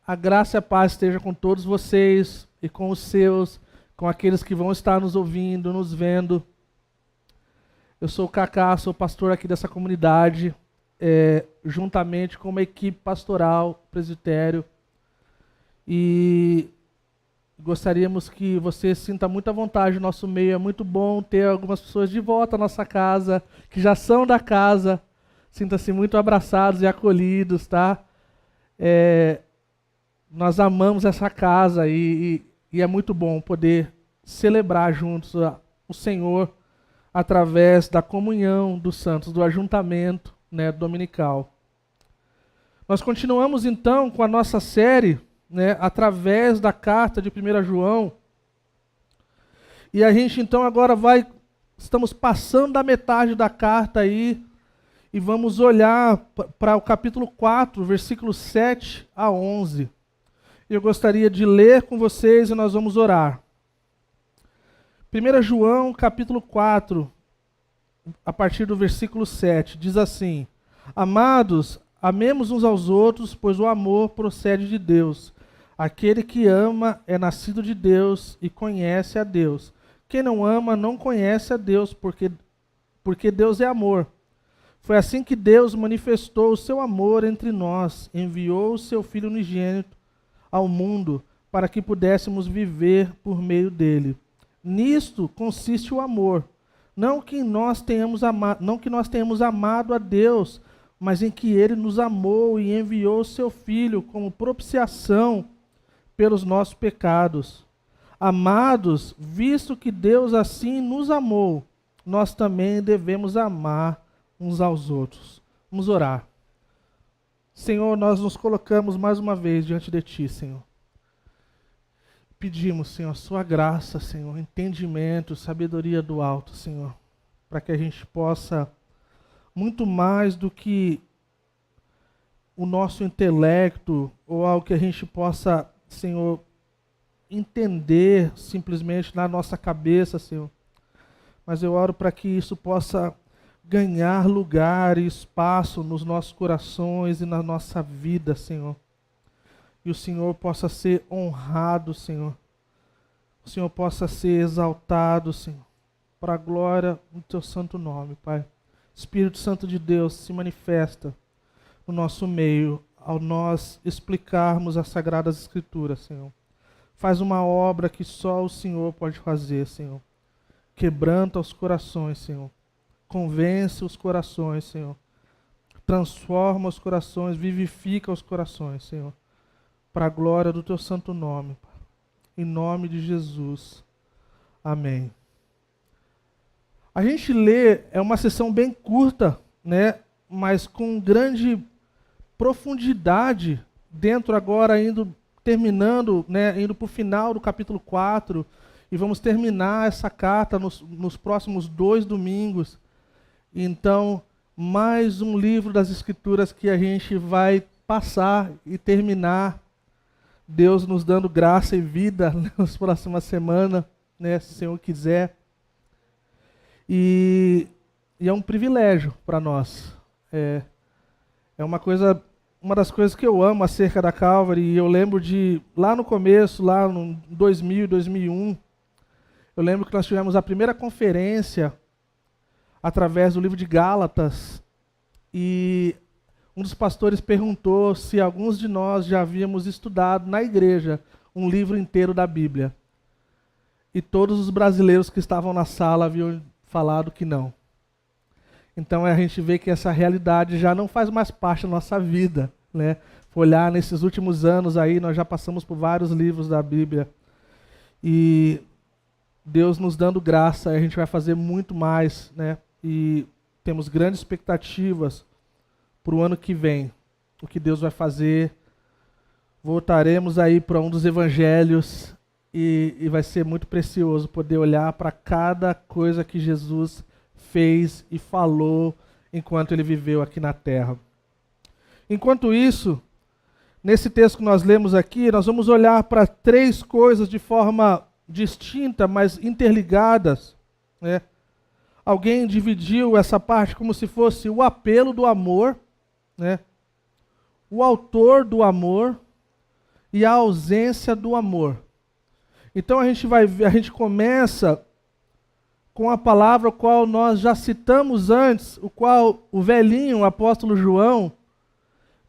A graça e a paz esteja com todos vocês e com os seus, com aqueles que vão estar nos ouvindo, nos vendo. Eu sou o Kaká, sou pastor aqui dessa comunidade, juntamente com uma equipe pastoral, presbitério. E gostaríamos que você sinta muita vontade no nosso meio. É muito bom ter algumas pessoas de volta à nossa casa, que já são da casa. Sinta-se muito abraçados e acolhidos, tá? Nós amamos essa casa e é muito bom poder celebrar juntos o Senhor através da comunhão dos santos, do ajuntamento, né, dominical. Nós continuamos então com a nossa série, né, através da carta de 1 João. E a gente então agora estamos passando da metade da carta aí e vamos olhar para o capítulo 4, versículos 7 a 11. Eu gostaria de ler com vocês e nós vamos orar. 1 João, capítulo 4, a partir do versículo 7, diz assim: Amados, amemos uns aos outros, pois o amor procede de Deus. Aquele que ama é nascido de Deus e conhece a Deus. Quem não ama não conhece a Deus, porque Deus é amor. Foi assim que Deus manifestou o seu amor entre nós, enviou o seu Filho unigênito ao mundo para que pudéssemos viver por meio dele. Nisto consiste o amor, não que nós tenhamos amado a Deus, mas em que ele nos amou e enviou o seu Filho como propiciação pelos nossos pecados. Amados, visto que Deus assim nos amou, nós também devemos amar uns aos outros. Vamos orar. Senhor, nós nos colocamos mais uma vez diante de Ti, Senhor. Pedimos, Senhor, Sua graça, Senhor, entendimento, sabedoria do alto, Senhor, para que a gente possa, muito mais do que o nosso intelecto, ou algo que a gente possa, Senhor, entender simplesmente na nossa cabeça, Senhor. Mas eu oro para que isso possa ganhar lugar e espaço nos nossos corações e na nossa vida, Senhor. E o Senhor possa ser honrado, Senhor. O Senhor possa ser exaltado, Senhor, para a glória do Teu santo nome, Pai. Espírito Santo de Deus se manifesta no nosso meio, ao nós explicarmos as Sagradas Escrituras, Senhor. Faz uma obra que só o Senhor pode fazer, Senhor. Quebranta os corações, Senhor. Convence os corações, Senhor. Transforma os corações, vivifica os corações, Senhor. Para a glória do Teu santo nome, Pai. Em nome de Jesus. Amém. A gente lê, é uma sessão bem curta, né? Mas com grande profundidade, dentro agora, terminando, né? Indo para o final do capítulo 4, e vamos terminar essa carta nos próximos 2 domingos. Então, mais um livro das Escrituras que a gente vai passar e terminar. Deus nos dando graça e vida nas próximas semanas, né, se o Senhor quiser. E é um privilégio para nós. É uma das coisas que eu amo acerca da Calvary. E eu lembro de, lá no começo, lá no 2000, 2001, eu lembro que nós tivemos a primeira conferência através do livro de Gálatas, e um dos pastores perguntou se alguns de nós já havíamos estudado na igreja um livro inteiro da Bíblia. E todos os brasileiros que estavam na sala haviam falado que não. Então a gente vê que essa realidade já não faz mais parte da nossa vida, né? Olhar nesses últimos anos aí, nós já passamos por vários livros da Bíblia. E Deus nos dando graça, a gente vai fazer muito mais, né? E temos grandes expectativas para o ano que vem. O que Deus vai fazer. Voltaremos aí para um dos evangelhos e vai ser muito precioso poder olhar para cada coisa que Jesus fez e falou enquanto ele viveu aqui na terra. Enquanto isso, nesse texto que nós lemos aqui, nós vamos olhar para 3 coisas de forma distinta, mas interligadas, né? Alguém dividiu essa parte como se fosse o apelo do amor, né? O autor do amor e a ausência do amor. Então a gente começa com a palavra qual nós já citamos antes, o qual o velhinho, o apóstolo João,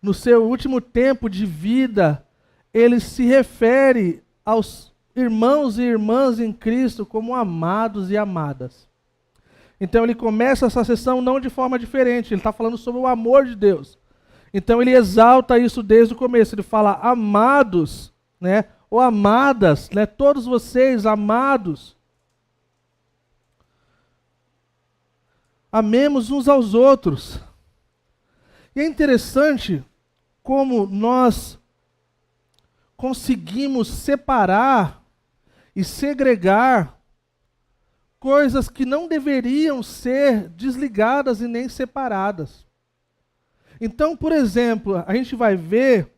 no seu último tempo de vida, ele se refere aos irmãos e irmãs em Cristo como amados e amadas. Então ele começa essa sessão não de forma diferente, ele está falando sobre o amor de Deus. Então ele exalta isso desde o começo, ele fala amados, né, ou amadas, né, todos vocês amados. Amemos uns aos outros. E é interessante como nós conseguimos separar e segregar coisas que não deveriam ser desligadas e nem separadas. Então, por exemplo, a gente vai ver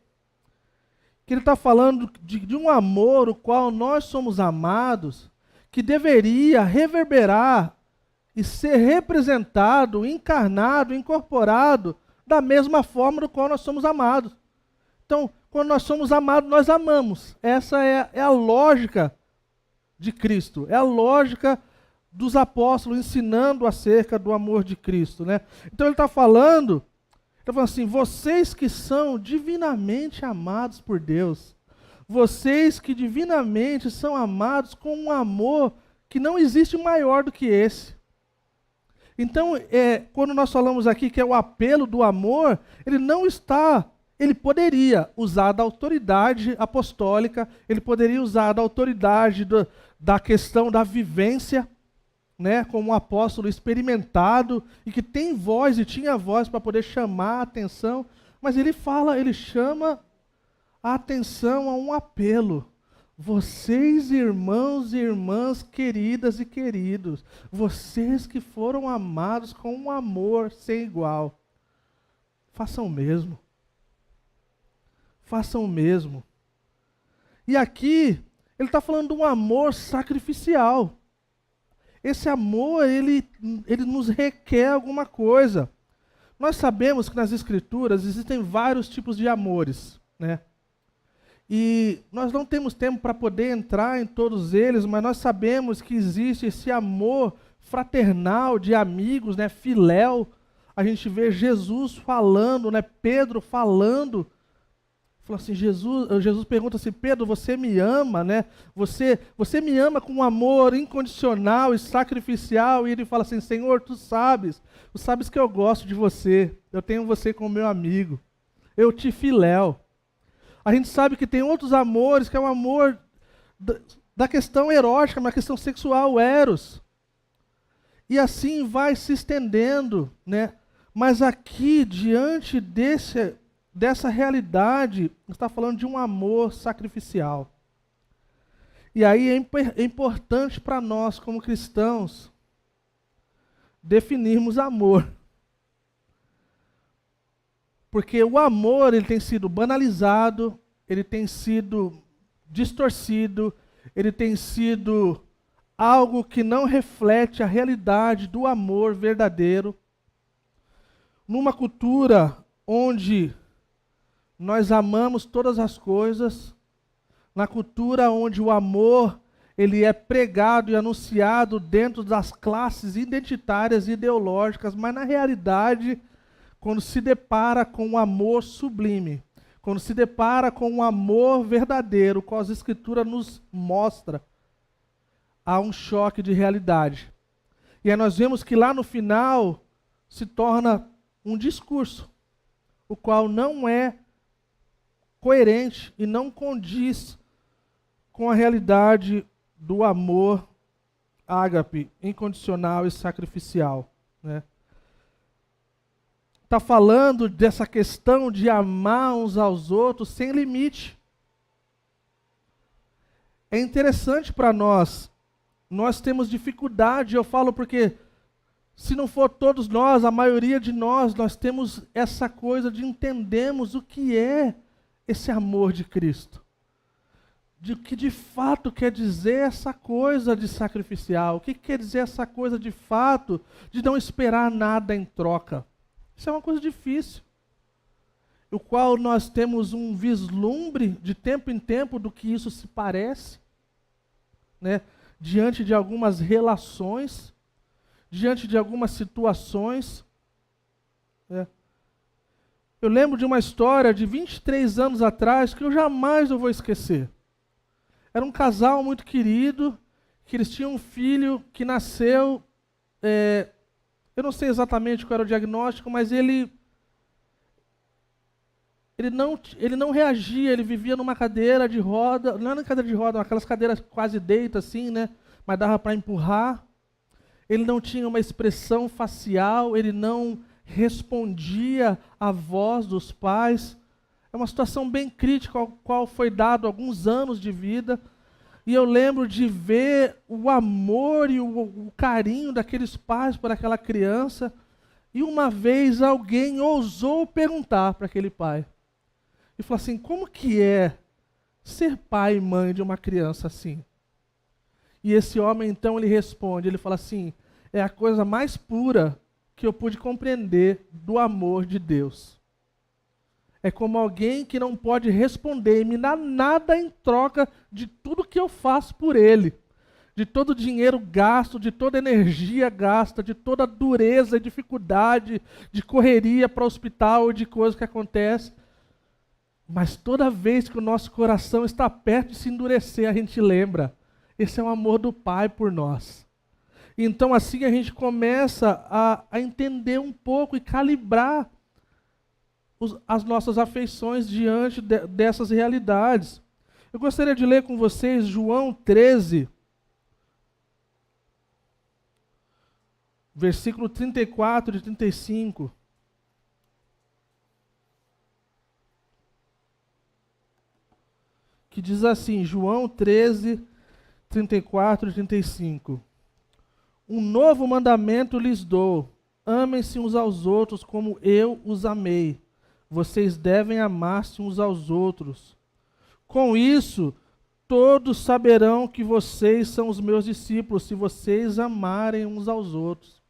que ele está falando de um amor o qual nós somos amados, que deveria reverberar e ser representado, encarnado, incorporado da mesma forma do qual nós somos amados. Então, quando nós somos amados, nós amamos. Essa é a lógica de Cristo, é a lógica dos apóstolos ensinando acerca do amor de Cristo, né? Então ele está falando assim, vocês que são divinamente amados por Deus, vocês que divinamente são amados com um amor que não existe maior do que esse. Então, quando nós falamos aqui que é o apelo do amor, ele poderia usar da autoridade apostólica, ele poderia usar da autoridade da questão da vivência, né, como um apóstolo experimentado e que tem voz e tinha voz para poder chamar a atenção, mas ele chama a atenção a um apelo. Vocês, irmãos e irmãs queridas e queridos, vocês que foram amados com um amor sem igual, façam o mesmo. Façam o mesmo. E aqui, ele está falando de um amor sacrificial. Esse amor, ele nos requer alguma coisa. Nós sabemos que nas Escrituras existem vários tipos de amores, né? E nós não temos tempo para poder entrar em todos eles, mas nós sabemos que existe esse amor fraternal de amigos, né, filéu. A gente vê Jesus falando, né, Pedro falando. Fala assim, Jesus pergunta assim, Pedro, você me ama, né? Você me ama com um amor incondicional e sacrificial? E ele fala assim, Senhor, tu sabes que eu gosto de você, eu tenho você como meu amigo, eu te filéu. A gente sabe que tem outros amores, que é o amor da questão erótica, uma questão sexual, o eros. E assim vai se estendendo, né? Mas aqui, diante dessa realidade, está falando de um amor sacrificial. E aí é importante para nós, como cristãos, definirmos amor. Porque o amor, ele tem sido banalizado, ele tem sido distorcido, ele tem sido algo que não reflete a realidade do amor verdadeiro. Numa cultura onde nós amamos todas as coisas, na cultura onde o amor ele é pregado e anunciado dentro das classes identitárias e ideológicas, mas na realidade, quando se depara com um amor sublime, quando se depara com um amor verdadeiro, qual as Escrituras nos mostra, há um choque de realidade. E aí nós vemos que lá no final se torna um discurso, o qual não é coerente e não condiz com a realidade do amor ágape, incondicional e sacrificial, né? Está falando dessa questão de amar uns aos outros sem limite. É interessante para nós temos dificuldade, eu falo porque se não for todos nós, a maioria de nós temos essa coisa de entendermos o que é esse amor de Cristo. De que de fato quer dizer essa coisa de sacrificial, o que quer dizer essa coisa de fato de não esperar nada em troca. Isso é uma coisa difícil. o qual nós temos um vislumbre de tempo em tempo do que isso se parece, né? Diante de algumas relações, diante de algumas situações, né? Eu lembro de uma história de 23 anos atrás que eu jamais vou esquecer. Era um casal muito querido, que eles tinham um filho que nasceu, eu não sei exatamente qual era o diagnóstico, mas ele não reagia, ele vivia numa cadeira de roda, não era cadeira de roda, aquelas cadeiras quase deita assim, né? Mas dava para empurrar. Ele não tinha uma expressão facial, ele não respondia à voz dos pais. É uma situação bem crítica, ao qual foi dado alguns anos de vida. E eu lembro de ver o amor e o carinho daqueles pais por aquela criança. E uma vez alguém ousou perguntar para aquele pai. E falou assim, como que é ser pai e mãe de uma criança assim? E esse homem então ele responde, ele fala assim, é a coisa mais pura que eu pude compreender do amor de Deus. É como alguém que não pode responder e me dá nada em troca de tudo que eu faço por ele. De todo o dinheiro gasto, de toda a energia gasta, de toda a dureza e dificuldade, de correria para o hospital, de coisas que acontecem. Mas toda vez que o nosso coração está perto de se endurecer, a gente lembra. Esse é o amor do Pai por nós. Então assim a gente começa a entender um pouco e calibrar as nossas afeições diante dessas realidades. Eu gostaria de ler com vocês João 13, versículo 34 e 35. Que diz assim, João 13, 34 e 35. Um novo mandamento lhes dou, amem-se uns aos outros como eu os amei. Vocês devem amar-se uns aos outros. Com isso, todos saberão que vocês são os meus discípulos, se vocês amarem uns aos outros.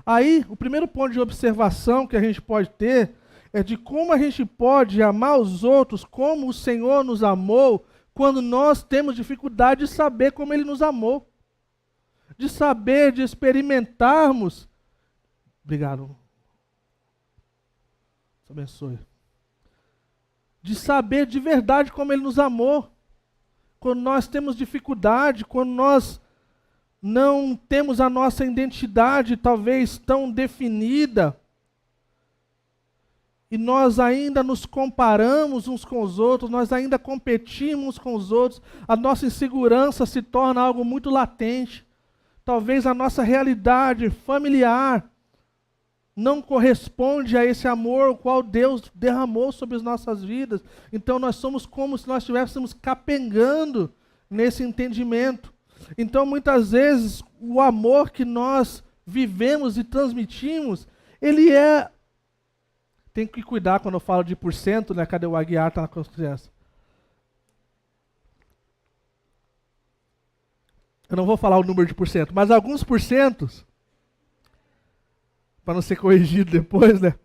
Aí, o primeiro ponto de observação que a gente pode ter é de como a gente pode amar os outros como o Senhor nos amou, quando nós temos dificuldade de saber como Ele nos amou. De saber, de experimentarmos. Obrigado. Deus abençoe. De saber de verdade como Ele nos amou. Quando nós temos dificuldade, quando nós não temos a nossa identidade talvez tão definida, e nós ainda nos comparamos uns com os outros, nós ainda competimos uns com os outros, a nossa insegurança se torna algo muito latente. Talvez a nossa realidade familiar não corresponde a esse amor o qual Deus derramou sobre as nossas vidas. Então nós somos como se nós estivéssemos capengando nesse entendimento. Então muitas vezes o amor que nós vivemos e transmitimos, ele é... Tem que cuidar quando eu falo de porcento, né? Cadê o Aguiar? Tá na consciência. Eu não vou falar o número de porcento, mas alguns porcentos, para não ser corrigido depois, né?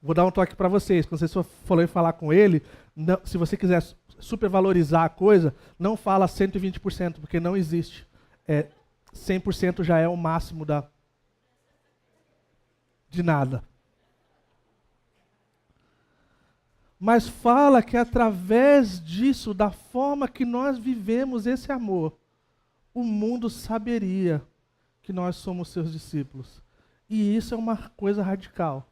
Vou dar um toque para vocês. Quando você for falar com ele, não, se você quiser supervalorizar a coisa, não fala 120%, porque não existe. 100% já é o máximo de nada. Mas fala que através disso, da forma que nós vivemos esse amor, o mundo saberia que nós somos seus discípulos. E isso é uma coisa radical.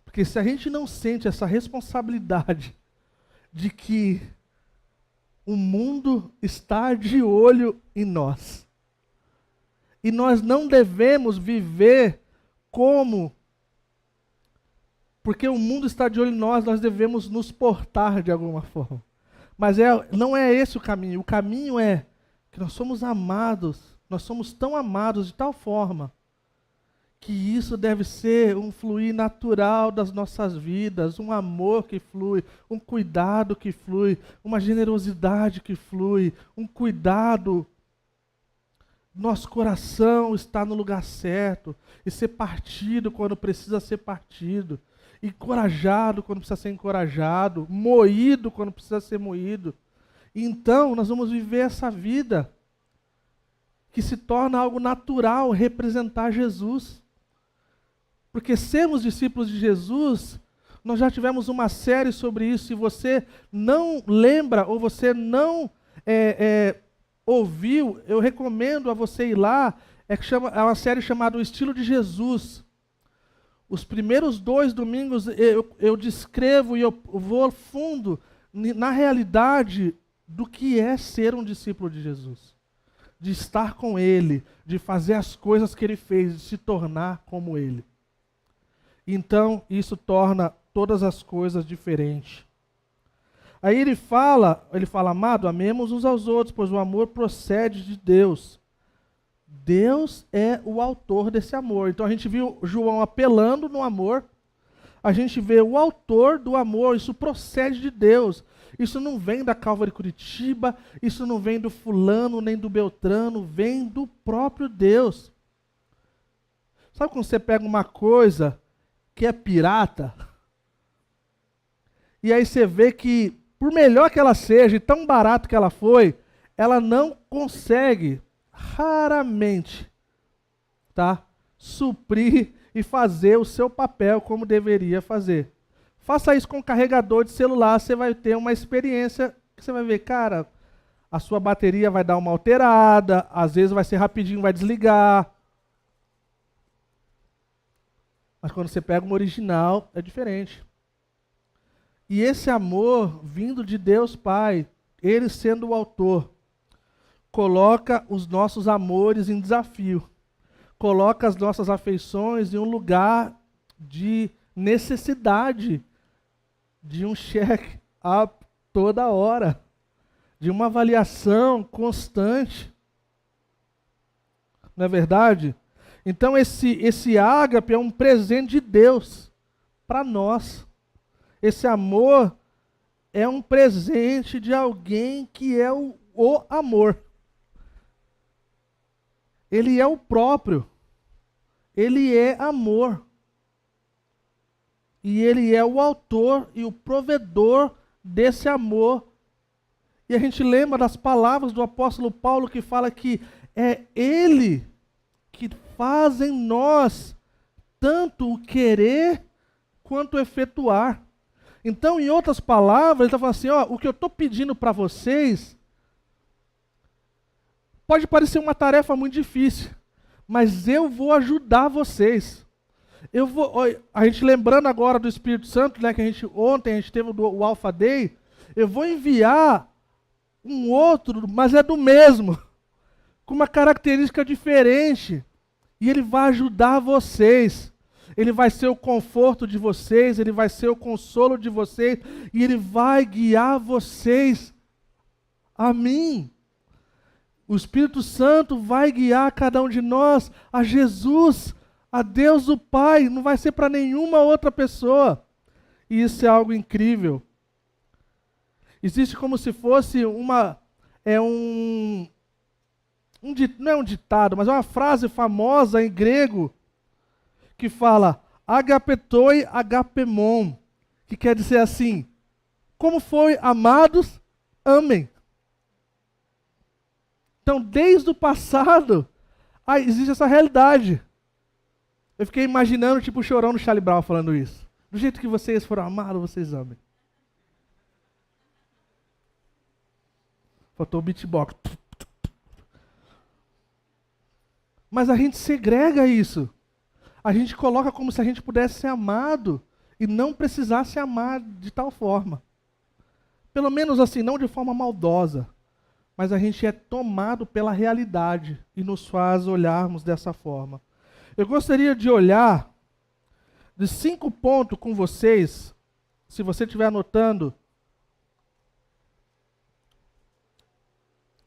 Porque se a gente não sente essa responsabilidade de que o mundo está de olho em nós, e nós não devemos viver como, porque o mundo está de olho em nós, nós devemos nos portar de alguma forma. Mas não é esse o caminho. O caminho é que nós somos amados, nós somos tão amados de tal forma que isso deve ser um fluir natural das nossas vidas, um amor que flui, um cuidado que flui, uma generosidade que flui, um cuidado nosso coração estar no lugar certo e ser partido quando precisa ser partido, encorajado quando precisa ser encorajado, moído quando precisa ser moído. Então, nós vamos viver essa vida que se torna algo natural, representar Jesus. Porque sermos discípulos de Jesus, nós já tivemos uma série sobre isso. Se você não lembra ou você não ouviu, eu recomendo a você ir lá. É uma série chamada O Estilo de Jesus. Os primeiros 2 domingos eu descrevo e eu vou fundo na realidade do que é ser um discípulo de Jesus. De estar com Ele, de fazer as coisas que Ele fez, de se tornar como Ele. Então, isso torna todas as coisas diferentes. Aí ele fala, amado, amemos uns aos outros, pois o amor procede de Deus. Deus é o autor desse amor. Então a gente viu João apelando no amor, a gente vê o autor do amor, isso procede de Deus. Isso não vem da Calvary Curitiba, isso não vem do fulano nem do Beltrano, vem do próprio Deus. Sabe quando você pega uma coisa que é pirata, e aí você vê que, por melhor que ela seja, e tão barato que ela foi, ela não consegue, raramente, tá, suprir e fazer o seu papel como deveria fazer. Faça isso com um carregador de celular, você vai ter uma experiência que você vai ver, cara, a sua bateria vai dar uma alterada, às vezes vai ser rapidinho, vai desligar. Mas quando você pega uma original, é diferente. E esse amor vindo de Deus Pai, Ele sendo o autor, coloca os nossos amores em desafio. Coloca as nossas afeições em um lugar de necessidade, de um check up toda hora, de uma avaliação constante. Não é verdade? Então esse ágape é um presente de Deus para nós. Esse amor é um presente de alguém que é o amor. Ele é o próprio. Ele é amor. E Ele é o autor e o provedor desse amor. E a gente lembra das palavras do apóstolo Paulo que fala que é Ele que faz em nós tanto o querer quanto o efetuar. Então, em outras palavras, ele está falando assim, ó, o que eu estou pedindo para vocês pode parecer uma tarefa muito difícil, mas eu vou ajudar vocês. A gente lembrando agora do Espírito Santo, né, que ontem a gente teve o Alpha Day, eu vou enviar um outro, mas é do mesmo, com uma característica diferente, e ele vai ajudar vocês. Ele vai ser o conforto de vocês, Ele vai ser o consolo de vocês, e Ele vai guiar vocês a mim. O Espírito Santo vai guiar cada um de nós a Jesus, a Deus o Pai, não vai ser para nenhuma outra pessoa. E isso é algo incrível. Existe como se fosse não é um ditado, mas é uma frase famosa em grego, que fala agapetoi agapemon, que quer dizer assim, como foi amados, amem. Então, desde o passado, existe essa realidade. Eu fiquei imaginando, tipo, o Chorão do Charlie Brown falando isso. Do jeito que vocês foram amados, vocês amem. Faltou o beatbox. Mas a gente segrega isso. A gente coloca como se a gente pudesse ser amado e não precisasse amar de tal forma. Pelo menos assim, não de forma maldosa. Mas a gente é tomado pela realidade e nos faz olharmos dessa forma. Eu gostaria de olhar de 5 pontos com vocês, se você estiver anotando.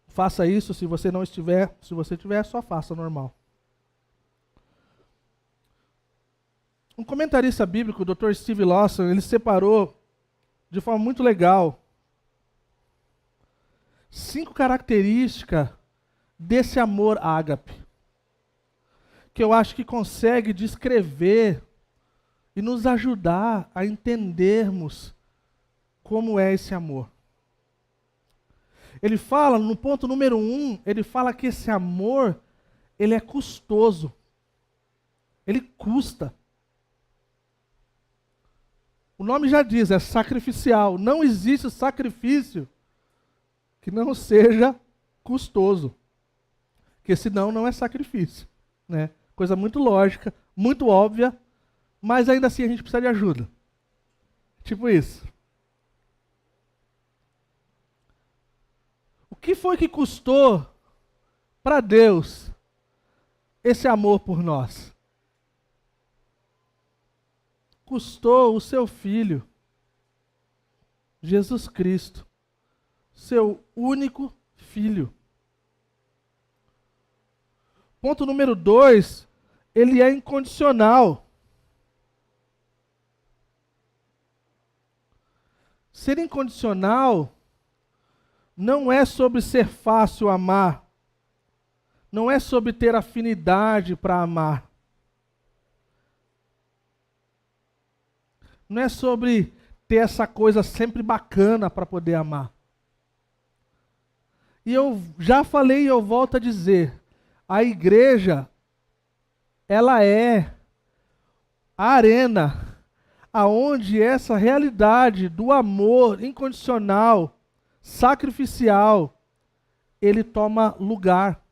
Faça isso, se você não estiver, se você tiver, só faça normal. Um comentarista bíblico, o Dr. Steve Lawson, ele separou de forma muito legal 5 características desse amor ágape, que eu acho que consegue descrever e nos ajudar a entendermos como é esse amor. Ele fala, no ponto número 1, ele fala que esse amor, ele é custoso. Ele custa. O nome já diz, é sacrificial. Não existe sacrifício que não seja custoso. Porque senão não é sacrifício, né? Coisa muito lógica, muito óbvia, mas ainda assim a gente precisa de ajuda. Tipo isso. O que foi que custou para Deus esse amor por nós? Custou o seu Filho, Jesus Cristo, seu único Filho. Ponto número 2, ele é incondicional. Ser incondicional não é sobre ser fácil amar, não é sobre ter afinidade para amar, não é sobre ter essa coisa sempre bacana para poder amar. E eu já falei e eu volto a dizer, a igreja, ela é a arena aonde essa realidade do amor incondicional, sacrificial, ele toma lugar.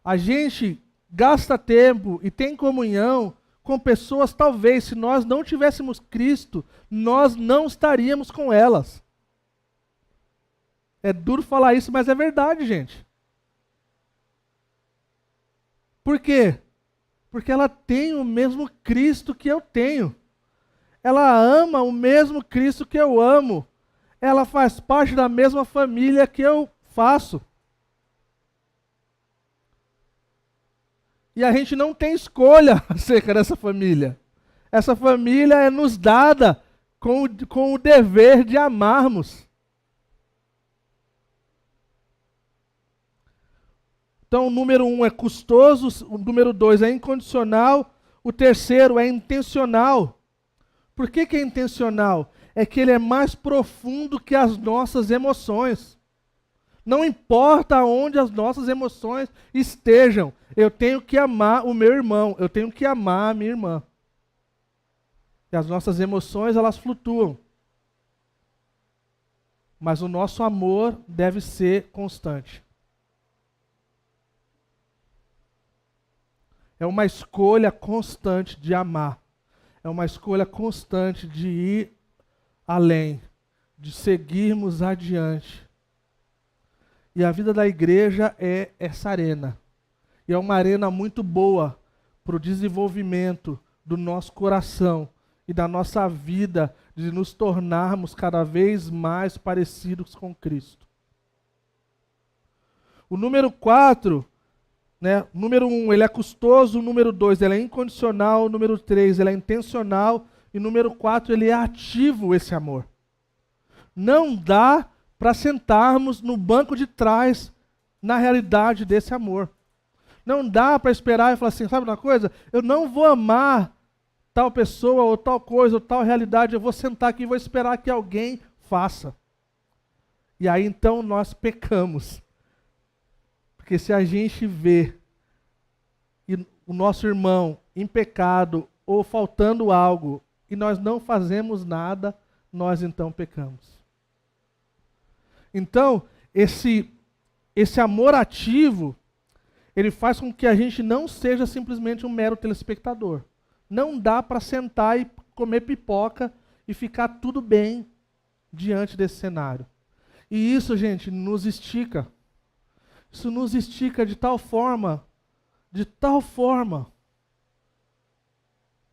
A gente gasta tempo e tem comunhão com pessoas, talvez, se nós não tivéssemos Cristo, nós não estaríamos com elas. É duro falar isso, mas é verdade, gente. Por quê? Porque ela tem o mesmo Cristo que eu tenho. Ela ama o mesmo Cristo que eu amo. Ela faz parte da mesma família que eu faço. E a gente não tem escolha acerca dessa família. Essa família é nos dada com o dever de amarmos. Então, o número 1 é custoso, o número 2 é incondicional, o terceiro é intencional. Por que é intencional? É que ele é mais profundo que as nossas emoções. Não importa onde as nossas emoções estejam, eu tenho que amar o meu irmão, eu tenho que amar a minha irmã. E as nossas emoções, elas flutuam. Mas o nosso amor deve ser constante. É uma escolha constante de amar. É uma escolha constante de ir além, de seguirmos adiante. E a vida da igreja é essa arena. E é uma arena muito boa para o desenvolvimento do nosso coração e da nossa vida, de nos tornarmos cada vez mais parecidos com Cristo. O número 4... Número 1, ele é custoso. O número 2, ele é incondicional. O número 3, ele é intencional. E o número 4, ele é ativo, esse amor. Não dá para sentarmos no banco de trás na realidade desse amor. Não dá para esperar e falar assim, sabe uma coisa? Eu não vou amar tal pessoa ou tal coisa ou tal realidade. Eu vou sentar aqui e vou esperar que alguém faça. E aí então nós pecamos. Porque se a gente vê o nosso irmão em pecado ou faltando algo e nós não fazemos nada, nós então pecamos. Então, esse amor ativo, ele faz com que a gente não seja simplesmente um mero telespectador. Não dá para sentar e comer pipoca e ficar tudo bem diante desse cenário. E isso, gente, nos estica. Isso nos estica de tal forma,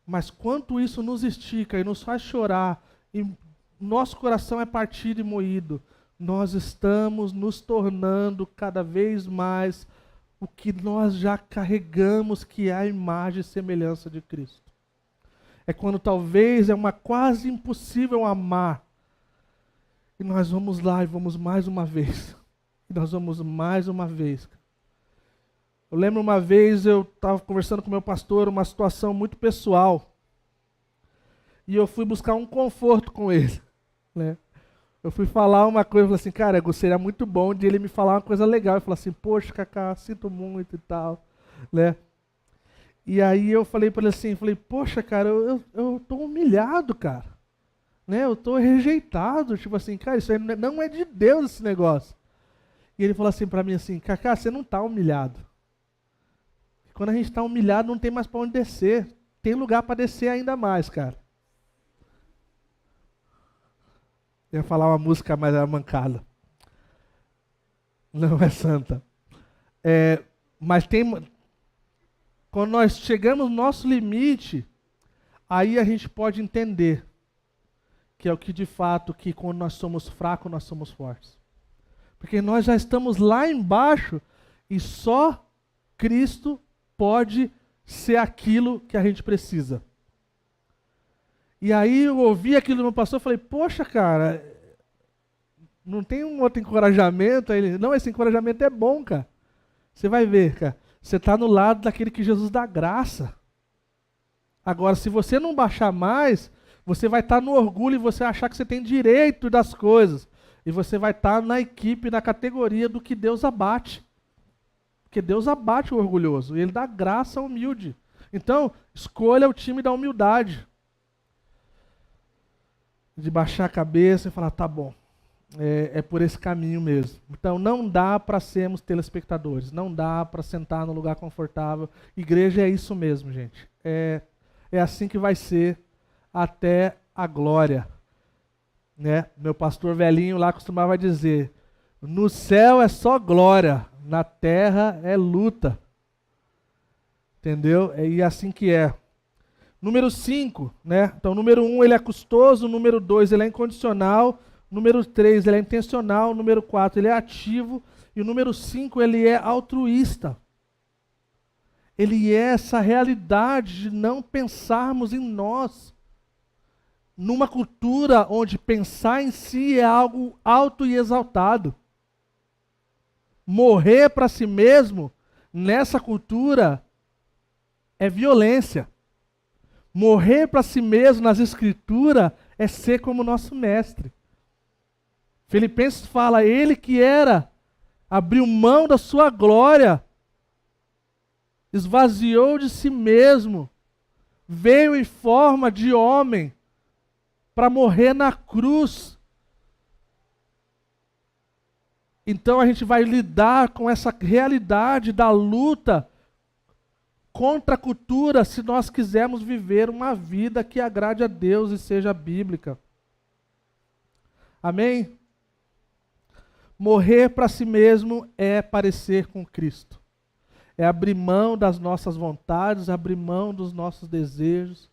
mas quanto isso nos estica e nos faz chorar, e nosso coração é partido e moído, nós estamos nos tornando cada vez mais o que nós já carregamos, que é a imagem e semelhança de Cristo. É quando talvez é uma quase impossível amar, e nós vamos lá e vamos mais uma vez. E nós vamos mais uma vez. Eu lembro uma vez eu estava conversando com meu pastor, uma situação muito pessoal. E eu fui buscar um conforto com ele, né? Eu fui falar uma coisa, eu falei assim, cara, seria muito bom de ele me falar uma coisa legal. Eu falei assim, poxa, Cacá, sinto muito e tal, né? E aí eu falei para ele assim, falei, poxa, cara, eu tô humilhado, cara, né? Eu tô rejeitado, tipo assim, cara, isso aí não é de Deus esse negócio. E ele falou assim para mim assim, Cacá, você não tá humilhado. Quando a gente tá humilhado, não tem mais para onde descer. Tem lugar para descer ainda mais, cara. Eu ia falar uma música, mas era mancada. Não é santa. Mas quando nós chegamos no nosso limite, aí a gente pode entender que é o que de fato, que quando nós somos fracos, nós somos fortes. Porque nós já estamos lá embaixo e só Cristo pode ser aquilo que a gente precisa. E aí eu ouvi aquilo do meu pastor e falei, poxa, cara, não tem um outro encorajamento? Aí ele, não, esse encorajamento é bom, cara. Você vai ver, cara. Você está no lado daquele que Jesus dá graça. Agora, se você não baixar mais, você vai estar no orgulho e você achar que você tem direito das coisas. E você vai estar na equipe, na categoria do que Deus abate. Porque Deus abate o orgulhoso e Ele dá graça ao humilde. Então, escolha o time da humildade. De baixar a cabeça e falar, tá bom, é por esse caminho mesmo. Então não dá para sermos telespectadores, não dá para sentar no lugar confortável. Igreja é isso mesmo, gente. É assim que vai ser até a glória. Né? Meu pastor velhinho lá costumava dizer, no céu é só glória, na terra é luta. Entendeu? E assim que é. Número 5, né? Então, número 1, ele é custoso, número 2, ele é incondicional, número 3, ele é intencional, número 4, ele é ativo, e o número 5, ele é altruísta. Ele é essa realidade de não pensarmos em nós. Numa cultura onde pensar em si é algo alto e exaltado. Morrer para si mesmo, nessa cultura, é violência. Morrer para si mesmo nas Escrituras é ser como nosso mestre. Filipenses fala, ele que abriu mão da sua glória, esvaziou de si mesmo, veio em forma de homem para morrer na cruz. Então a gente vai lidar com essa realidade da luta contra a cultura, se nós quisermos viver uma vida que agrade a Deus e seja bíblica. Amém? Morrer para si mesmo é parecer com Cristo. É abrir mão das nossas vontades, abrir mão dos nossos desejos.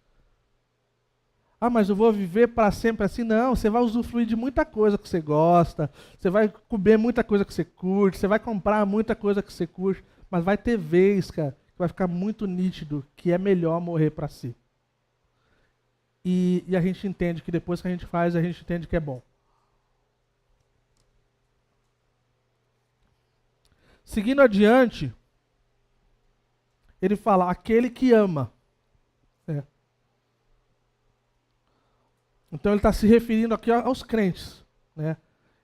Ah, mas eu vou viver para sempre assim? Não, você vai usufruir de muita coisa que você gosta, você vai comer muita coisa que você curte, você vai comprar muita coisa que você curte, mas vai ter vez, cara, vai ficar muito nítido que é melhor morrer para si. E a gente entende que depois que a gente faz, a gente entende que é bom. Seguindo adiante, ele fala, aquele que ama. Então ele está se referindo aqui aos crentes. Né?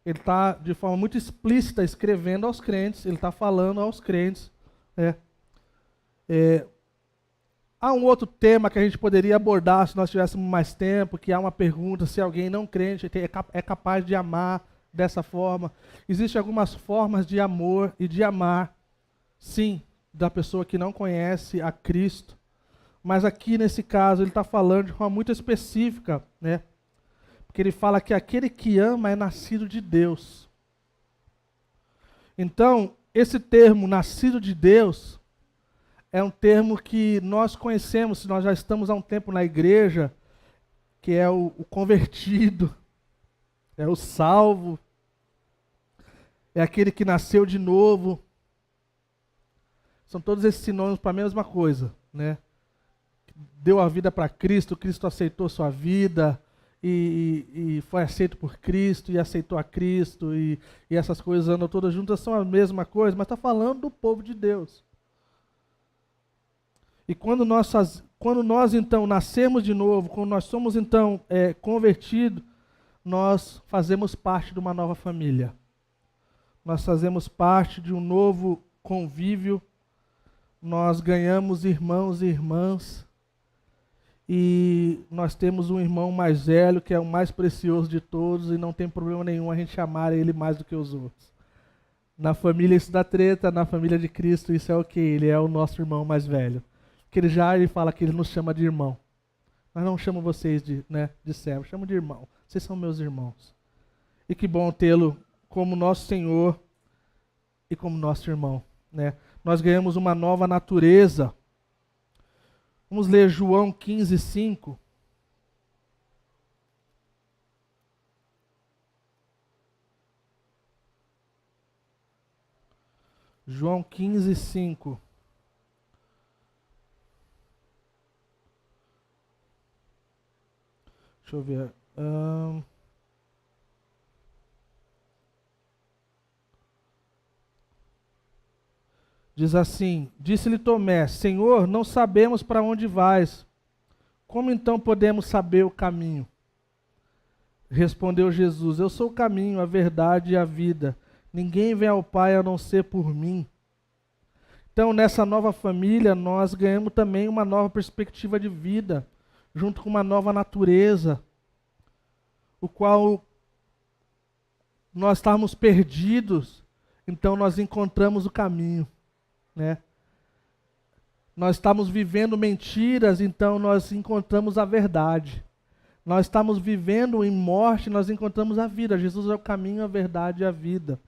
Ele está de forma muito explícita escrevendo aos crentes, ele está falando aos crentes. Né? Há um outro tema que a gente poderia abordar se nós tivéssemos mais tempo, que há uma pergunta se alguém não crente é capaz de amar dessa forma. Existem algumas formas de amor e de amar, sim, da pessoa que não conhece a Cristo. Mas aqui nesse caso ele está falando de forma muito específica, né? Porque ele fala que aquele que ama é nascido de Deus. Então, esse termo, nascido de Deus, é um termo que nós conhecemos, se nós já estamos há um tempo na igreja, que é o convertido, é o salvo, é aquele que nasceu de novo. São todos esses sinônimos para a mesma coisa, né? Deu a vida para Cristo, Cristo aceitou sua vida, e foi aceito por Cristo e aceitou a Cristo e essas coisas andam todas juntas, são a mesma coisa, mas está falando do povo de Deus. E quando nós então nascemos de novo, quando nós somos então convertidos, nós fazemos parte de uma nova família. Nós fazemos parte de um novo convívio, nós ganhamos irmãos e irmãs, e nós temos um irmão mais velho, que é o mais precioso de todos, e não tem problema nenhum a gente amar ele mais do que os outros. Na família isso dá treta, na família de Cristo isso é ok, ele é o nosso irmão mais velho. Que ele fala que ele nos chama de irmão. Mas não chamo vocês de servo, chamo de irmão. Vocês são meus irmãos. E que bom tê-lo como nosso Senhor e como nosso irmão, né? Nós ganhamos uma nova natureza. Vamos ler João 15:5. João 15:5. Deixa eu ver. Diz assim: disse-lhe Tomé, Senhor, não sabemos para onde vais. Como então podemos saber o caminho? Respondeu Jesus: eu sou o caminho, a verdade e a vida. Ninguém vem ao Pai a não ser por mim. Então, nessa nova família, nós ganhamos também uma nova perspectiva de vida, junto com uma nova natureza, o qual nós estávamos perdidos, então nós encontramos o caminho, né? Nós estamos vivendo mentiras, então nós encontramos a verdade. Nós estamos vivendo em morte, nós encontramos a vida. Jesus é o caminho, a verdade e a vida.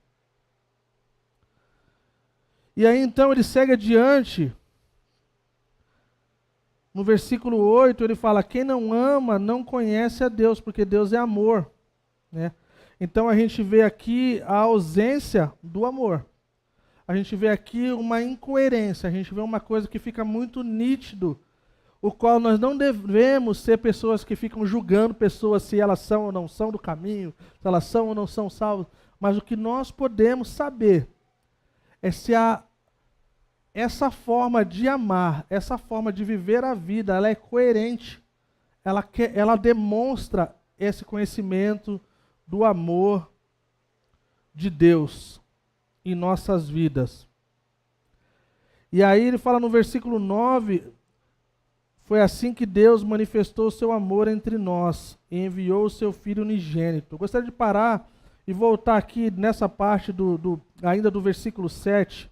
E aí então ele segue adiante. No versículo 8 ele fala, quem não ama não conhece a Deus, porque Deus é amor, né? Então a gente vê aqui a ausência do amor. A gente vê aqui uma incoerência, a gente vê uma coisa que fica muito nítido, o qual nós não devemos ser pessoas que ficam julgando pessoas se elas são ou não são do caminho, se elas são ou não são salvas, mas o que nós podemos saber é se essa forma de amar, essa forma de viver a vida, ela é coerente, ela demonstra esse conhecimento do amor de Deus em nossas vidas. E aí ele fala no versículo 9, foi assim que Deus manifestou o seu amor entre nós e enviou o seu Filho unigênito. Eu gostaria de parar e voltar aqui nessa parte ainda do versículo 7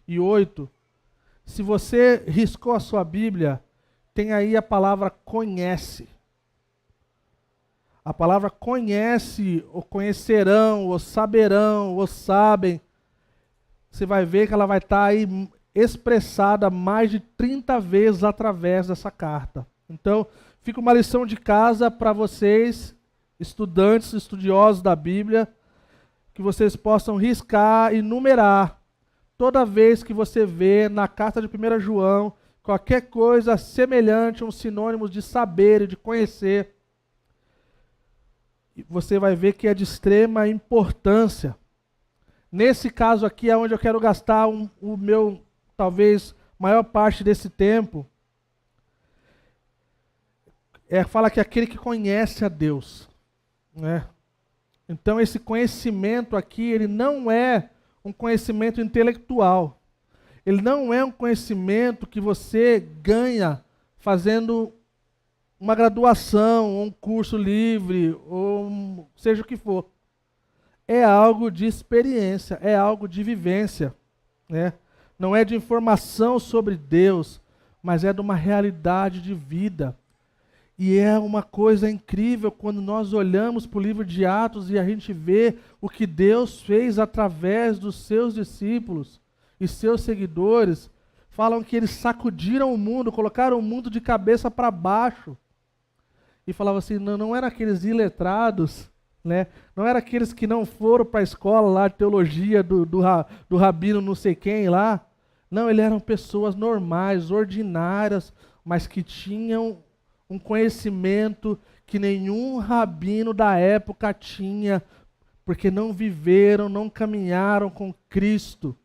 e 8. Se você riscou a sua Bíblia, tem aí a palavra conhece. A palavra conhece, ou conhecerão, ou saberão, ou sabem. Você vai ver que ela vai estar aí expressada mais de 30 vezes através dessa carta. Então, fica uma lição de casa para vocês, estudantes, estudiosos da Bíblia, que vocês possam riscar e numerar toda vez que você vê na carta de 1 João qualquer coisa semelhante a um sinônimo de saber e de conhecer. Você vai ver que é de extrema importância. Nesse caso aqui é onde eu quero gastar o meu, talvez, maior parte desse tempo. Fala que é aquele que conhece a Deus, né? Então esse conhecimento aqui, ele não é um conhecimento intelectual. Ele não é um conhecimento que você ganha fazendo uma graduação, um curso livre, ou seja o que for. É algo de experiência, é algo de vivência, né? Não é de informação sobre Deus, mas é de uma realidade de vida. E é uma coisa incrível quando nós olhamos para o livro de Atos e a gente vê o que Deus fez através dos seus discípulos e seus seguidores. Falam que eles sacudiram o mundo, colocaram o mundo de cabeça para baixo. E falavam assim, não eram aqueles iletrados, né? Não eram aqueles que não foram para a escola lá de teologia do rabino não sei quem lá. Não, eles eram pessoas normais, ordinárias, mas que tinham um conhecimento que nenhum rabino da época tinha, porque não viveram, não caminharam com Cristo.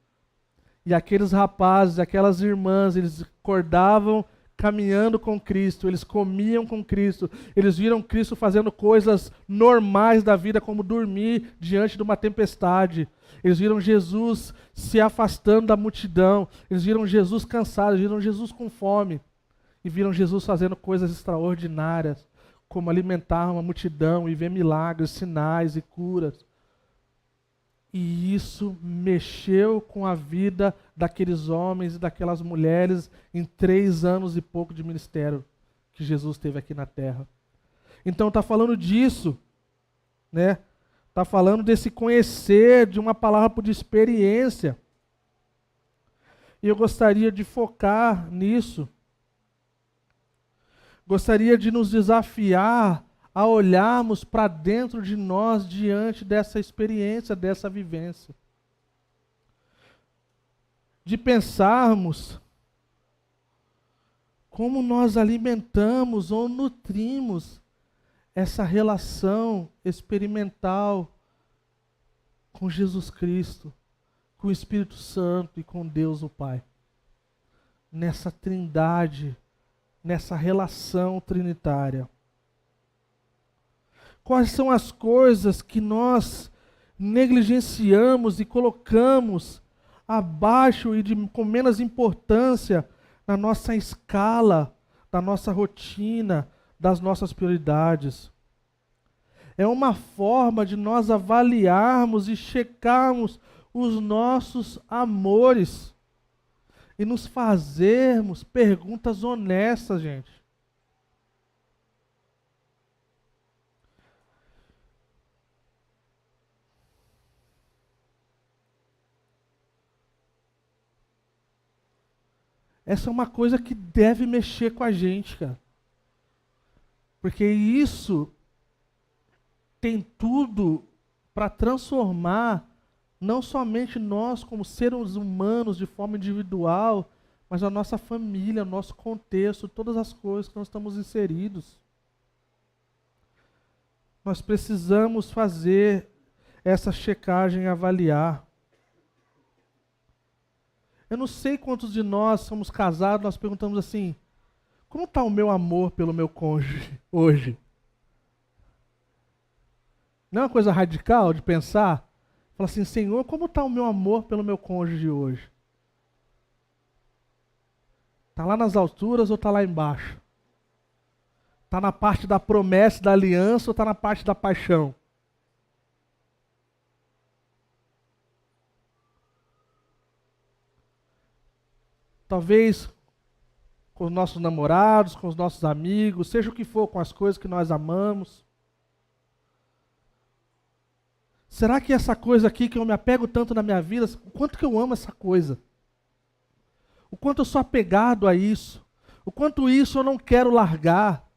E aqueles rapazes, aquelas irmãs, eles acordavam caminhando com Cristo, eles comiam com Cristo, eles viram Cristo fazendo coisas normais da vida, como dormir diante de uma tempestade. Eles viram Jesus se afastando da multidão, eles viram Jesus cansado, eles viram Jesus com fome, e viram Jesus fazendo coisas extraordinárias, como alimentar uma multidão e ver milagres, sinais e curas. E isso mexeu com a vida daqueles homens e daquelas mulheres em 3 anos e pouco de ministério que Jesus teve aqui na terra. Então está falando disso, né? Está falando desse conhecer, de uma palavra de experiência. E eu gostaria de focar nisso. Gostaria de nos desafiar a olharmos para dentro de nós diante dessa experiência, dessa vivência. De pensarmos como nós alimentamos ou nutrimos essa relação experimental com Jesus Cristo, com o Espírito Santo e com Deus o Pai. Nessa trindade, nessa relação trinitária. Quais são as coisas que nós negligenciamos e colocamos abaixo e com menos importância na nossa escala, da nossa rotina, das nossas prioridades? É uma forma de nós avaliarmos e checarmos os nossos amores e nos fazermos perguntas honestas, gente. Essa é uma coisa que deve mexer com a gente, cara. Porque isso tem tudo para transformar não somente nós como seres humanos de forma individual, mas a nossa família, o nosso contexto, todas as coisas que nós estamos inseridos. Nós precisamos fazer essa checagem e avaliar. Eu não sei quantos de nós somos casados, nós perguntamos assim, como está o meu amor pelo meu cônjuge hoje? Não é uma coisa radical de pensar? Fala assim, Senhor, como está o meu amor pelo meu cônjuge hoje? Está lá nas alturas ou está lá embaixo? Está na parte da promessa, da aliança ou está na parte da paixão? Talvez com os nossos namorados, com os nossos amigos, seja o que for, com as coisas que nós amamos. Será que essa coisa aqui que eu me apego tanto na minha vida, o quanto que eu amo essa coisa? O quanto eu sou apegado a isso? O quanto isso eu não quero largar?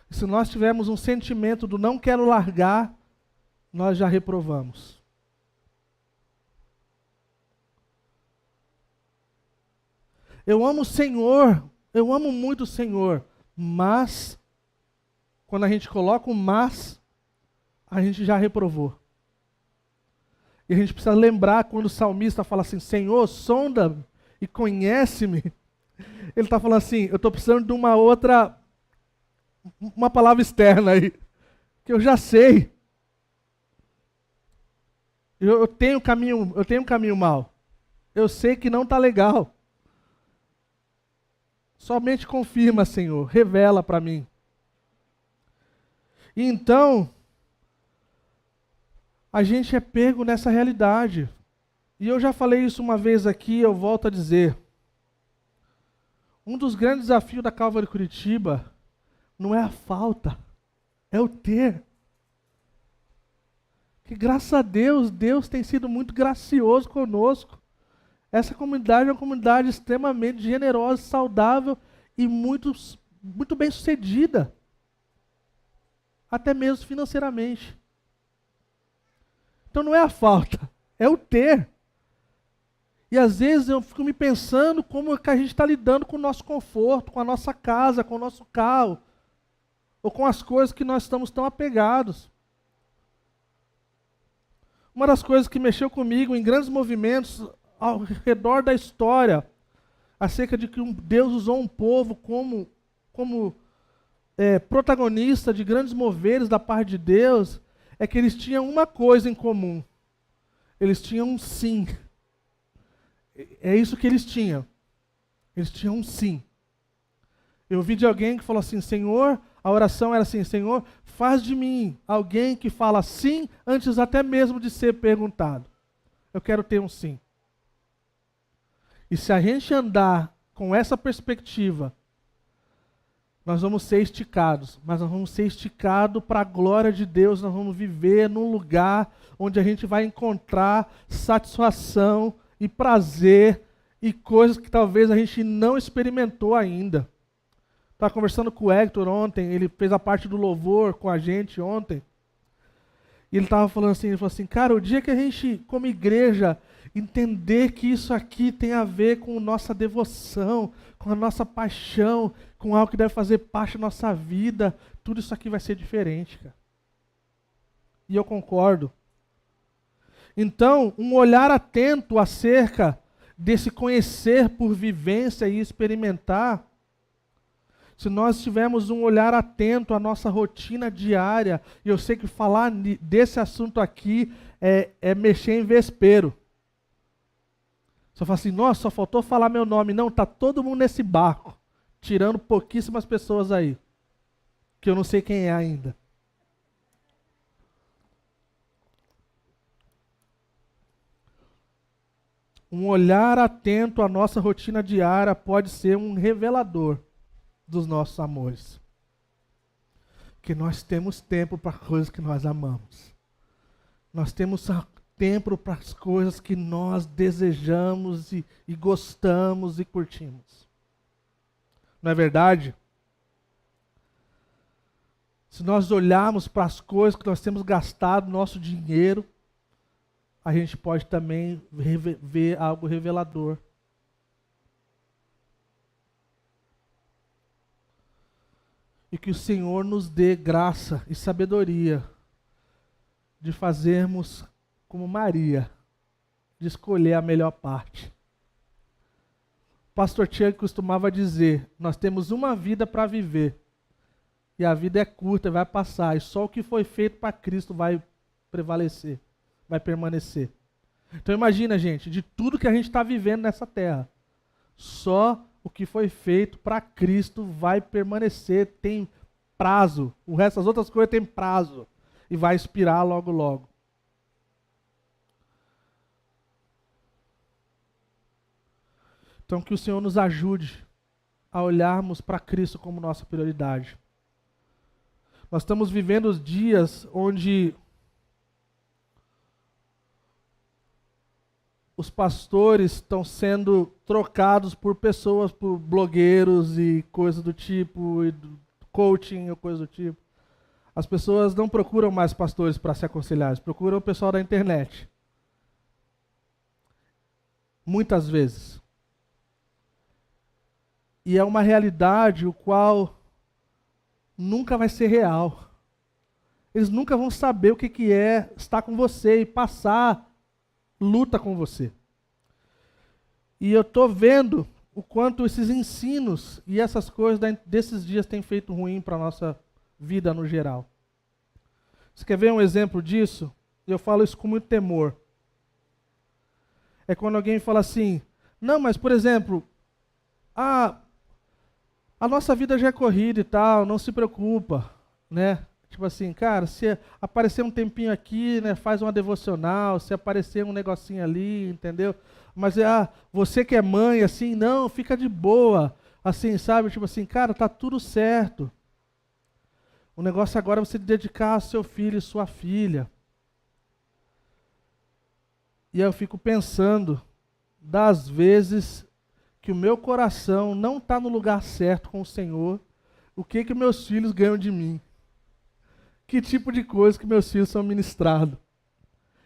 E se nós tivermos um sentimento do não quero largar, nós já reprovamos. Eu amo o Senhor, eu amo muito o Senhor, mas, quando a gente coloca o mas, a gente já reprovou. E a gente precisa lembrar quando o salmista fala assim, Senhor, sonda-me e conhece-me. Ele está falando assim, eu estou precisando de uma palavra externa aí, que eu já sei. Eu tenho caminho mau. Eu sei que não está legal. Somente confirma, Senhor, revela para mim. E então, a gente é pego nessa realidade. E eu já falei isso uma vez aqui, eu volto a dizer. Um dos grandes desafios da Calvary Curitiba não é a falta, é o ter. Que graças a Deus, Deus tem sido muito gracioso conosco. Essa comunidade é uma comunidade extremamente generosa, saudável e muito bem sucedida. Até mesmo financeiramente. Então não é a falta, é o ter. E às vezes eu fico me pensando como que a gente está lidando com o nosso conforto, com a nossa casa, com o nosso carro. ou com as coisas que nós estamos tão apegados. Uma das coisas que mexeu comigo em grandes movimentos ao redor da história, acerca de que Deus usou um povo como protagonista de grandes moveres da parte de Deus, é que eles tinham uma coisa em comum. Eles tinham um sim. É isso que eles tinham. Eles tinham um sim. Eu ouvi de alguém que falou assim, Senhor, a oração era assim, Senhor, faz de mim alguém que fala sim antes até mesmo de ser perguntado. Eu quero ter um sim. E se a gente andar com essa perspectiva, nós vamos ser esticados, mas nós vamos ser esticados para a glória de Deus, nós vamos viver num lugar onde a gente vai encontrar satisfação e prazer e coisas que talvez a gente não experimentou ainda. Estava conversando com o Hector ontem, ele fez a parte do louvor com a gente ontem, e ele estava falando assim, ele falou assim, cara, o dia que a gente, como igreja, entender que isso aqui tem a ver com nossa devoção, com a nossa paixão, com algo que deve fazer parte da nossa vida, tudo isso aqui vai ser diferente, cara. E eu concordo. Então, um olhar atento acerca desse conhecer por vivência e experimentar, se nós tivermos um olhar atento à nossa rotina diária, e eu sei que falar desse assunto aqui é mexer em vespeiro. Só fala assim, nossa, só faltou falar meu nome. Não, tá todo mundo nesse barco, tirando pouquíssimas pessoas aí, que eu não sei quem é ainda. Um olhar atento à nossa rotina diária pode ser um revelador dos nossos amores. Porque nós temos tempo para coisas que nós amamos. Nós temos tempo para as coisas que nós desejamos e gostamos e curtimos. Não é verdade? Se nós olharmos para as coisas que nós temos gastado nosso dinheiro, a gente pode também ver algo revelador. E que o Senhor nos dê graça e sabedoria de fazermos como Maria, de escolher a melhor parte. O pastor Tiago costumava dizer, nós temos uma vida para viver, e a vida é curta, vai passar, e só o que foi feito para Cristo vai prevalecer, vai permanecer. Então imagina, gente, de tudo que a gente está vivendo nessa terra, só o que foi feito para Cristo vai permanecer, tem prazo, o resto das outras coisas tem prazo, e vai expirar logo logo. Então que o Senhor nos ajude a olharmos para Cristo como nossa prioridade. Nós estamos vivendo os dias onde os pastores estão sendo trocados por pessoas, por blogueiros e coisas do tipo, e coaching ou coisa do tipo. As pessoas não procuram mais pastores para se aconselhar, eles procuram o pessoal da internet. Muitas vezes. E é uma realidade o qual nunca vai ser real. Eles nunca vão saber o que é estar com você e passar luta com você. E eu estou vendo o quanto esses ensinos e essas coisas desses dias têm feito ruim para a nossa vida no geral. Você quer ver um exemplo disso? Eu falo isso com muito temor. É quando alguém fala assim, não, mas por exemplo, a nossa vida já é corrida e tal, não se preocupa, né? Tipo assim, cara, se aparecer um tempinho aqui, né, faz uma devocional, se aparecer um negocinho ali, entendeu? Mas você que é mãe, assim, não, fica de boa, assim, sabe? Tipo assim, cara, tá tudo certo. O negócio agora é você dedicar ao seu filho e sua filha. E aí eu fico pensando das vezes que o meu coração não está no lugar certo com o Senhor, o que meus filhos ganham de mim? Que tipo de coisa que meus filhos são ministrados?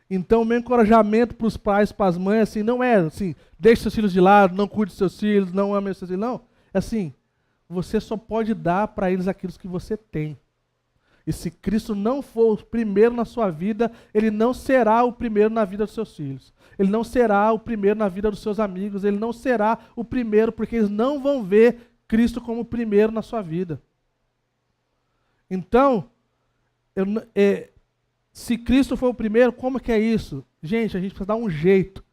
Então, o meu encorajamento para os pais, para as mães, assim, não é assim, deixe seus filhos de lado, não cuide dos seus filhos, não ame seus filhos, não. É assim, você só pode dar para eles aquilo que você tem. E se Cristo não for o primeiro na sua vida, ele não será o primeiro na vida dos seus filhos. Ele não será o primeiro na vida dos seus amigos. Ele não será o primeiro, porque eles não vão ver Cristo como o primeiro na sua vida. Então, se Cristo for o primeiro, como que é isso? Gente, a gente precisa dar um jeito.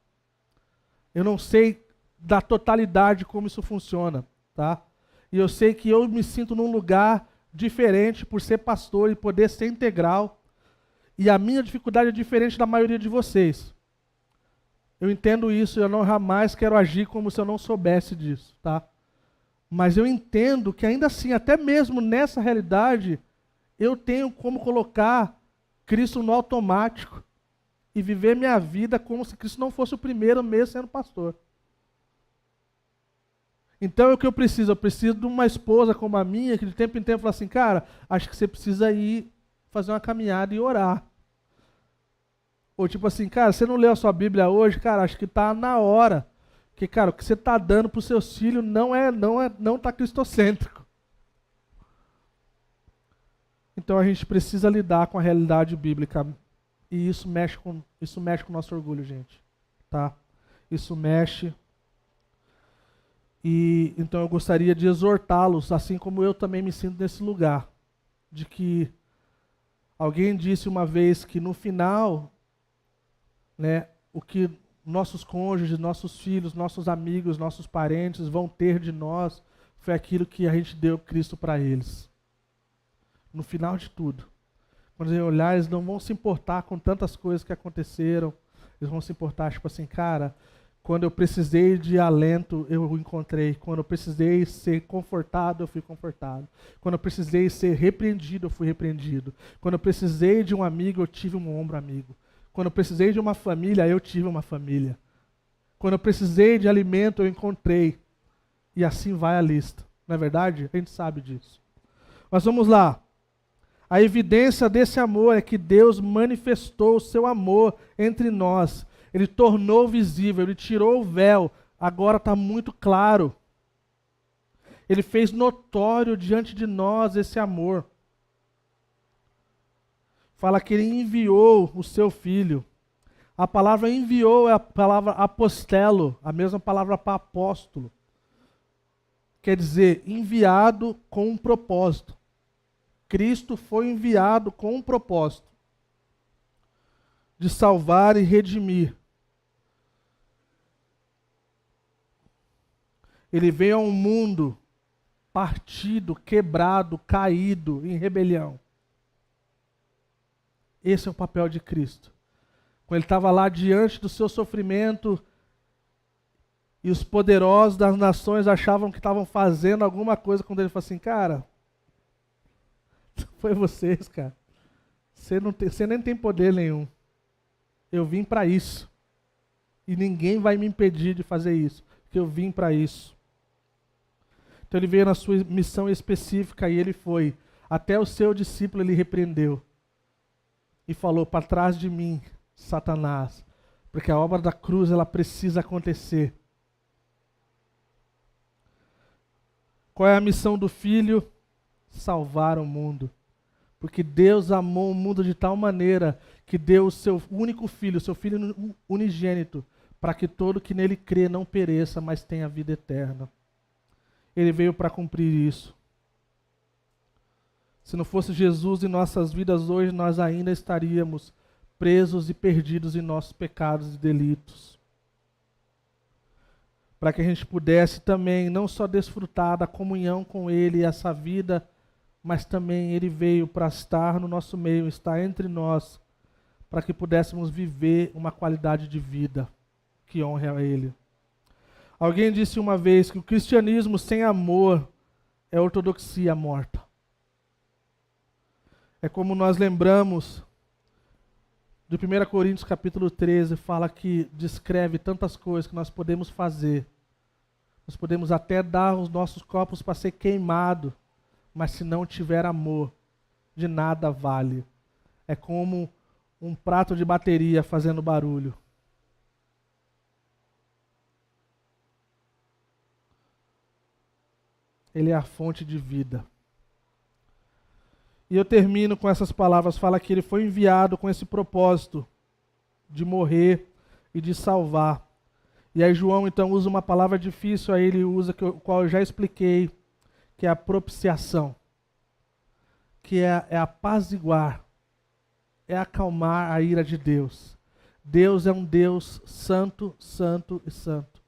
Eu não sei da totalidade como isso funciona, tá? E eu sei que eu me sinto num lugar diferente por ser pastor e poder ser integral. E a minha dificuldade é diferente da maioria de vocês. Eu entendo isso, eu não jamais quero agir como se eu não soubesse disso, tá? Mas eu entendo que ainda assim, até mesmo nessa realidade, eu tenho como colocar Cristo no automático e viver minha vida como se Cristo não fosse o primeiro mesmo sendo pastor. Então, o que eu preciso? Eu preciso de uma esposa como a minha, que de tempo em tempo fala assim, cara, acho que você precisa ir fazer uma caminhada e orar. Ou tipo assim, cara, você não leu a sua Bíblia hoje? Cara, acho que está na hora. Porque, cara, o que você está dando para os seus filhos não tá cristocêntrico. Então a gente precisa lidar com a realidade bíblica. E isso mexe com o nosso orgulho, gente. Tá? Isso mexe. E então eu gostaria de exortá-los, assim como eu também me sinto nesse lugar, de que alguém disse uma vez que no final, né, o que nossos cônjuges, nossos filhos, nossos amigos, nossos parentes vão ter de nós foi aquilo que a gente deu Cristo para eles. No final de tudo. Quando eles olhar, eles não vão se importar com tantas coisas que aconteceram. Eles vão se importar, tipo assim, cara, quando eu precisei de alento, eu o encontrei. Quando eu precisei ser confortado, eu fui confortado. Quando eu precisei ser repreendido, eu fui repreendido. Quando eu precisei de um amigo, eu tive um ombro amigo. Quando eu precisei de uma família, eu tive uma família. Quando eu precisei de alimento, eu encontrei. E assim vai a lista. Não é verdade? A gente sabe disso. Mas vamos lá. A evidência desse amor é que Deus manifestou o seu amor entre nós. Ele tornou visível, ele tirou o véu. Agora está muito claro. Ele fez notório diante de nós esse amor. Fala que ele enviou o seu filho. A palavra enviou é a palavra apostelo, a mesma palavra para apóstolo. Quer dizer, enviado com um propósito. Cristo foi enviado com um propósito de salvar e redimir. Ele veio a um mundo partido, quebrado, caído, em rebelião. Esse é o papel de Cristo. Quando ele estava lá diante do seu sofrimento, e os poderosos das nações achavam que estavam fazendo alguma coisa, quando ele falou assim, cara, foi vocês, cara. Você nem tem poder nenhum. Eu vim para isso. E ninguém vai me impedir de fazer isso, porque eu vim para isso. Então ele veio na sua missão específica e ele foi. Até o seu discípulo ele repreendeu. E falou, para trás de mim, Satanás. Porque a obra da cruz ela precisa acontecer. Qual é a missão do Filho? Salvar o mundo. Porque Deus amou o mundo de tal maneira que deu o seu único filho, o seu filho unigênito, para que todo que nele crê não pereça, mas tenha vida eterna. Ele veio para cumprir isso. Se não fosse Jesus em nossas vidas hoje, nós ainda estaríamos presos e perdidos em nossos pecados e delitos. Para que a gente pudesse também não só desfrutar da comunhão com Ele e essa vida, mas também Ele veio para estar no nosso meio, estar entre nós, para que pudéssemos viver uma qualidade de vida que honre a Ele. Alguém disse uma vez que o cristianismo sem amor é ortodoxia morta. É como nós lembramos de 1 Coríntios capítulo 13, fala que descreve tantas coisas que nós podemos fazer. Nós podemos até dar os nossos corpos para ser queimado, mas se não tiver amor, de nada vale. É como um prato de bateria fazendo barulho. Ele é a fonte de vida. E eu termino com essas palavras, fala que ele foi enviado com esse propósito de morrer e de salvar. E aí João então usa uma palavra difícil, aí ele usa, qual eu já expliquei, que é a propiciação, que é apaziguar, é acalmar a ira de Deus. Deus é um Deus santo, santo e santo.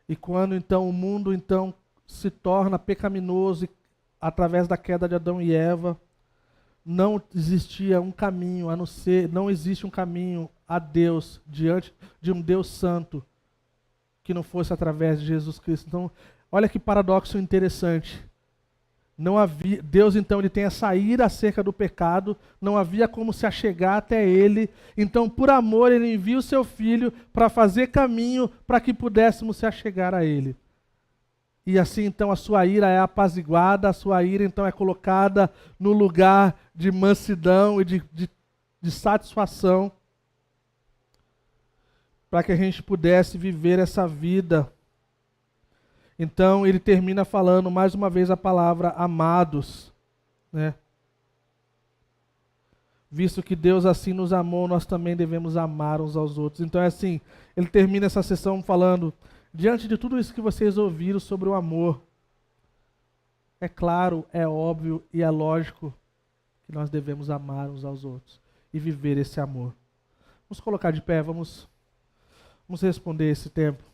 E quando então o mundo então se torna pecaminoso através da queda de Adão e Eva, não existia um caminho, a não ser, não existe um caminho a Deus diante de um Deus santo que não fosse através de Jesus Cristo. Então, olha que paradoxo interessante. Não havia, Deus então ele tem essa ira acerca do pecado, não havia como se achegar até ele. Então, por amor, ele envia o seu filho para fazer caminho para que pudéssemos se achegar a ele. E assim então a sua ira é apaziguada, a sua ira então é colocada no lugar de mansidão e de satisfação, para que a gente pudesse viver essa vida. Então ele termina falando mais uma vez a palavra amados, né? Visto que Deus assim nos amou, nós também devemos amar uns aos outros. Então é assim, ele termina essa sessão falando: diante de tudo isso que vocês ouviram sobre o amor, é claro, é óbvio e é lógico que nós devemos amar uns aos outros e viver esse amor. Vamos colocar de pé, vamos responder esse tempo.